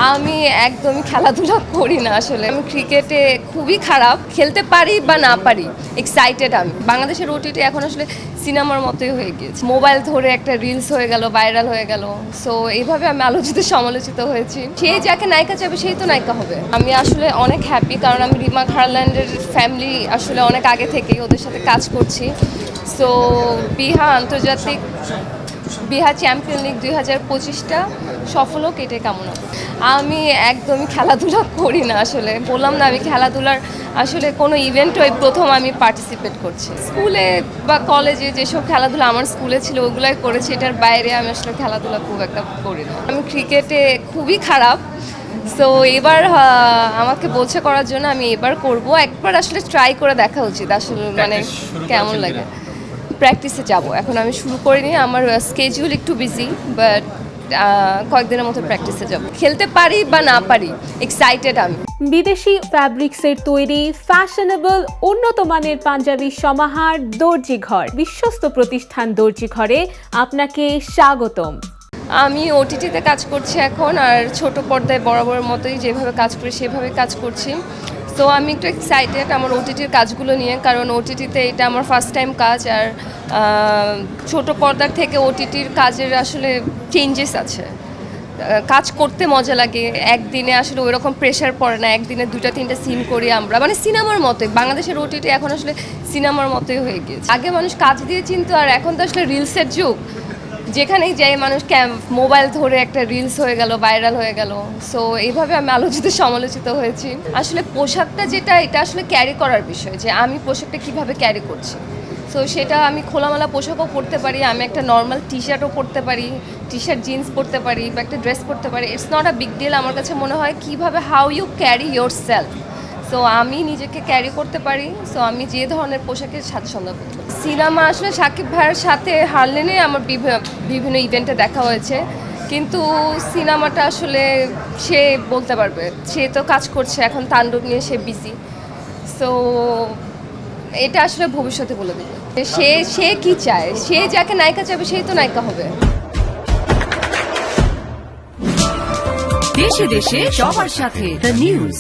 আমি একদমই খেলাধুলা করি না আসলে। আমি ক্রিকেটে খুবই খারাপ, খেলতে পারি বা না পারি, এক্সাইটেড আমি। বাংলাদেশের ওটিটি এখন আসলে সিনেমার মতোই হয়ে গিয়েছে। মোবাইল ধরে একটা রিলস হয়ে গেল, ভাইরাল হয়ে গেল। সো এইভাবে আমি আলোচিত সমালোচিত হয়েছি। সে যাকে নায়িকা চাবে সেই তো নায়িকা হবে। আমি আসলে অনেক হ্যাপি, কারণ আমি রিমা খারল্যান্ডের ফ্যামিলি আসলে অনেক আগে থেকেই ওদের সাথে কাজ করছি। সো বিহা চ্যাম্পিয়ন লিগ 2025টা সফল হোক, এটাই কামনা। আমি একদমই খেলাধুলা করি না আসলে। বললাম না, আমি খেলাধুলার আসলে কোনো ইভেন্টে প্রথম আমি পার্টিসিপেট করছি। স্কুলে বা কলেজে যেসব খেলাধুলা আমার স্কুলে ছিল ওগুলাই করেছি, এটার বাইরে আমি আসলে খেলাধুলা খুব একটা করি না। আমি ক্রিকেটে খুবই খারাপ। সো এবার আমাকে বলছে করার জন্য, আমি এবার করব। একবার আসলে ট্রাই করে দেখা উচিত আসলে, মানে কেমন লাগে। প্র্যাকটিসে যাব, এখন আমি শুরু করিনি, আমার স্কেডিউল একটু বিজি, বাট কয়েকদিনের মতো প্র্যাকটিসে যাব। খেলতে পারি বা না পারি, এক্সাইটেড আমি। বিদেশি ফ্যাব্রিক্সের তৈরি ফ্যাশনেবল উন্নত মানের পাঞ্জাবি সমাহার দর্জি ঘর, বিশ্বস্ত প্রতিষ্ঠান দর্জি ঘরে আপনাকে স্বাগতম। আমি ওটিটিতে কাজ করছি এখন, আর ছোট পর্দায় বরাবরের মতোই যেভাবে কাজ করি সেভাবে কাজ করছি। তো আমি একটু এক্সাইটেড আমার ওটিটির কাজগুলো নিয়ে, কারণ ওটিটিতে এটা আমার ফার্স্ট টাইম কাজ। আর ছোট পর্দার থেকে ওটিটির কাজের আসলে চেঞ্জেস আছে। কাজ করতে মজা লাগে, একদিনে আসলে ওই রকম প্রেশার পড়ে না, একদিনে 2-3টা সিন করি আমরা, মানে সিনেমার মতোই। বাংলাদেশের ওটিটি এখন আসলে সিনেমার মতোই হয়ে গিয়েছে। আগে মানুষ কাজ দিয়ে চিনতো, আর এখন তো আসলে রিলসের যুগ। যেখানেই যাই মানুষ মোবাইল ধরে একটা রিলস হয়ে গেল, ভাইরাল হয়ে গেল। সো এইভাবে আমি আলোচিত সমালোচিত হয়েছি। আসলে পোশাকটা যেটা, এটা আসলে ক্যারি করার বিষয়, যে আমি পোশাকটা কিভাবে ক্যারি করছি। সো সেটা আমি খোলামেলা পোশাকও পরতে পারি, আমি একটা নর্মাল টি শার্টও পরতে পারি, টি শার্ট জিন্স পরতে পারি, বা একটা ড্রেস পরতে পারি। It's not a big deal. আমার কাছে মনে হয় কীভাবে how you carry yourself. So আমি নিজেকে ক্যারি করতে পারি। সো আমি যে ধরনের পোশাকের স্বাচ্ছন্দ্য বোধ করি। সিনেমা আসলে শাকিব ভাইয়ের সাথে হারলেনে আমার বিভিন্ন ইভেন্টে দেখা হয়েছে, কিন্তু সিনেমাটা আসলে সে বলতে পারবে, সে তো কাজ করছে এখন, তাণ্ডব নিয়ে সে বিজি। সো এটা আসলে ভবিষ্যতে বলে দেবে সে কি চায়। সে যাকে নায়িকা চাবে সেই তো নায়িকা হবে। দেশে দেশে সবার সাথে দ্য নিউজ।